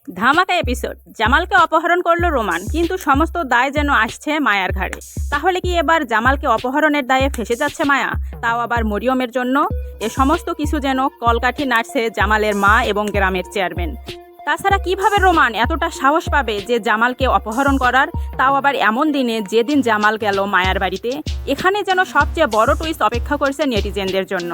ধামাকা এপিসোড। জামালকে অপহরণ করলো রোমান, কিন্তু সমস্ত দায় যেন আসছে মায়ার ঘাড়ে। তাহলে কি এবার জামালকে অপহরণের দায়ে ফেসে যাচ্ছে মায়া, তাও আবার মরিয়মের জন্য? এ সমস্ত কিছু যেন কলকাঠি নাড়ছে জামালের মা এবং গ্রামের চেয়ারম্যান। তাছাড়া কিভাবে রোমান এতটা সাহস পাবে যে জামালকে অপহরণ করার, তাও আবার এমন দিনে যেদিন জামাল গেল মায়ার বাড়িতে? এখানে যেন সবচেয়ে বড় টুইস্ট অপেক্ষা করছে নেটিজেনদের জন্য।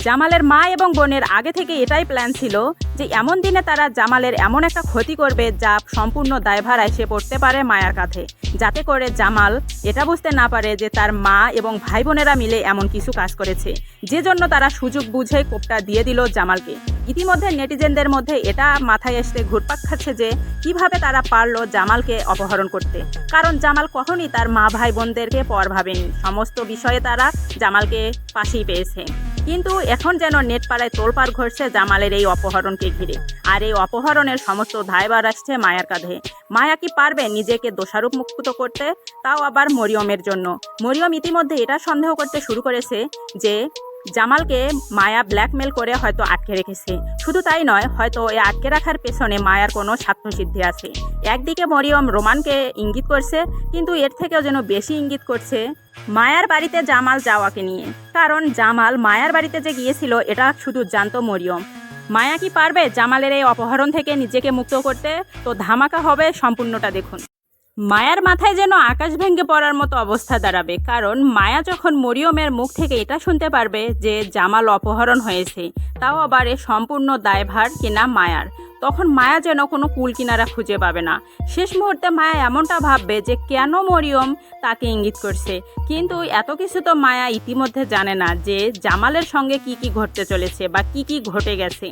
জামালের মা এবং বোনের আগে থেকে এটাই প্ল্যান ছিল যে এমন দিনে তারা জামালের এমন একটা ক্ষতি করবে যা সম্পূর্ণ দায়ভার এসে পড়তে পারে মায়ার কাঁধে, যাতে করে জামাল এটা বুঝতে না পারে যে তার মা এবং ভাই বোনেরা মিলে এমন কিছু কাজ করেছে, যে জন্য তারা সুযোগ বুঝে কোপটা দিয়ে দিল জামালকে। ইতিমধ্যে নেটিজেনদের মধ্যে এটা মাথায় এসে ঘুরপাক খাচ্ছে যে কিভাবে তারা পারলো জামালকে অপহরণ করতে, কারণ জামাল কখনই তার মা ভাই বোনদেরকে পর ভাবেনি। সমস্ত বিষয়ে তারা জামালকে পাশেই পেয়েছে, কিন্তু এখন যেন নেট পাড়ায় তোলপাড় ঘটছে জামালের এই অপহরণকে ঘিরে। আর এই অপহরণের সমস্ত দায়ভার আসছে মায়ার কাঁধে। মায়া কি পারবে নিজেকে দোষারোপ মুক্ত করতে, তাও আবার মরিয়মের জন্য? মরিয়ম ইতিমধ্যে এটা সন্দেহ করতে শুরু করেছে যে জামালকে মায়া ব্ল্যাকমেল করে হয়তো আটকে রেখেছে। শুধু তাই নয়, হয়তো এই আটকে রাখার পেছনে মায়ার কোনো স্বার্থসিদ্ধি আছে। একদিকে মরিয়ম রোমানকে ইঙ্গিত করছে, কিন্তু এর থেকেও যেন বেশি ইঙ্গিত করছে মায়ার বাড়িতে জামাল যাওয়াকে নিয়ে। কারণ জামাল মায়ার বাড়িতে যে গিয়েছিল এটা শুধু জানতো মরিয়ম। মায়া কি পারবে জামালের এই অপহরণ থেকে নিজেকে মুক্ত করতে? তো ধামাকা হবে, সম্পূর্ণটা দেখুন। মায়ার মাথায় যেন আকাশ ভেঙে পড়ার মতো অবস্থা দাঁড়াবে, কারণ মায়া যখন মরিয়মের মুখ থেকে এটা শুনতে পারবে যে জামাল অপহরণ হয়েছে, তাও আবার এ সম্পূর্ণ দায়ভার কিনা মায়ার, তখন মায়া যেন কোনো কুল কিনারা খুঁজে পাবে না। শেষ মুহূর্তে মায়া এমনটা ভাববে যে কেন মরিয়ম তাকে ইঙ্গিত করছে, কিন্তু এত কিছু তো মায়া ইতিমধ্যে জানে না যে জামালের সঙ্গে কি কি ঘটতে চলেছে বা কি কি ঘটে গেছে।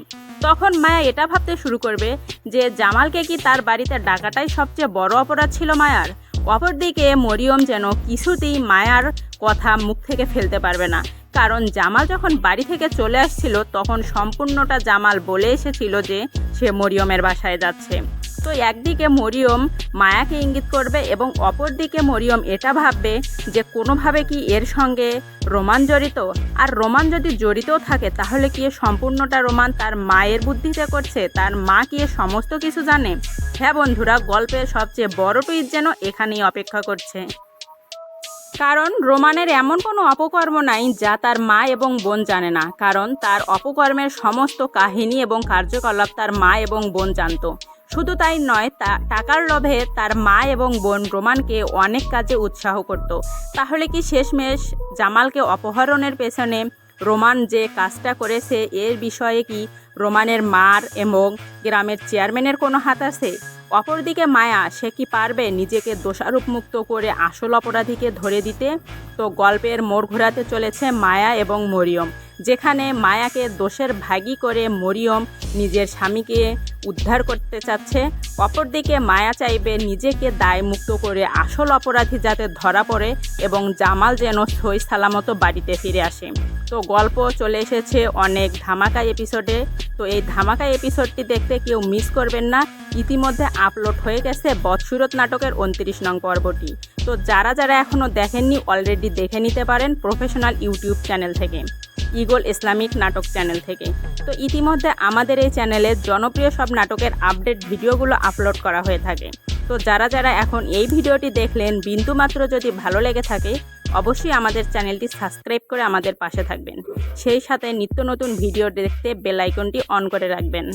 তখন মায়া এটা ভাবতে শুরু করবে যে জামালকে কি তার বাড়িতে ডাকাটাই সবচেয়ে বড় অপরাধ ছিল মায়ার। অপরদিকে মরিয়ম যেন কিছুতেই মায়ার কথা মুখ থেকে ফেলতে পারবে না, কারণ জামাল যখন বাড়ি থেকে চলে আসছিল তখন সম্পূর্ণটা জামাল বলে এসেছিল যে সে মরিয়মের বাসায় যাচ্ছে। তো একদিকে মরিয়ম মায়াকে ইঙ্গিত করবে এবং অপরদিকে মরিয়ম এটা ভাববে যে কোনোভাবে কি এর সঙ্গে রোমান জড়িত। আর রোমান যদি জড়িতও থাকে তাহলে কি সম্পূর্ণটা রোমান তার মায়ের বুদ্ধিতে করছে? তার মা কি সমস্ত কিছু জানে? হ্যাঁ বন্ধুরা, গল্পের সবচেয়ে বড় টুইস্ট যেন এখানেই অপেক্ষা করছে। কারণ রোমানের এমন কোনো অপকর্ম নাই যা তার মা এবং বোন জানে না, কারণ তার অপকর্মের সমস্ত কাহিনী এবং কার্যকলাপ তার মা এবং বোন জানতো। শুধু তাই নয়, টাকার লোভে তার মা এবং বোন রোমানকে অনেক কাজে উৎসাহ করত। তাহলে কি শেষমেশ জামালকে অপহরণের পেছনে রোমান যে কাজটা করেছে এর বিষয়ে কি রোমানের মার এবং গ্রামের চেয়ারম্যানের কোনো হাত আছে? অপরদিকে মায়া, সে কি পারবে নিজেকে দোষারোপ মুক্ত করে আসল অপরাধীকে ধরে দিতে? তো গল্পের মোড় ঘোরাতে চলেছে মায়া এবং মরিয়ম, যেখানে মায়াকে দোষের ভাগী করে মরিয়ম নিজের স্বামীকে উদ্ধার করতে চাচ্ছে। অপরদিকে মায়া চাইবে নিজেকে দায় মুক্ত করে আসল অপরাধী যাতে ধরা পড়ে এবং জামাল যেন সই সালামত বাড়িতে ফিরে আসে। তো গল্প চলে এসেছে অনেক ধামাকা এপিসোডে। তো এই ধামাকা এপিসোডটি দেখতে কেউ মিস করবেন না। ইতিমধ্যে আপলোড হয়ে গেছে বদসুরত নাটকের 29 নং পর্বটি। তো যারা যারা এখনও দেখেননি অলরেডি দেখে নিতে পারেন প্রফেশনাল ইউটিউব চ্যানেল থেকে, ইগল ইসলামিক নাটক চ্যানেল থেকে। তো ইতিমধ্যে আমাদের এই চ্যানেলে জনপ্রিয় সব নাটকের আপডেট ভিডিওগুলো আপলোড করা হয়ে থাকে। তো যারা যারা এখন এই ভিডিওটি দেখলেন, বিন্দুমাত্র যদি ভালো লেগে থাকে অবশ্যই আমাদের চ্যানেলটি সাবস্ক্রাইব করে আমাদের পাশে থাকবেন। সেই সাথে নিত্য নতুন ভিডিও দেখতে বেল আইকনটি অন করে রাখবেন।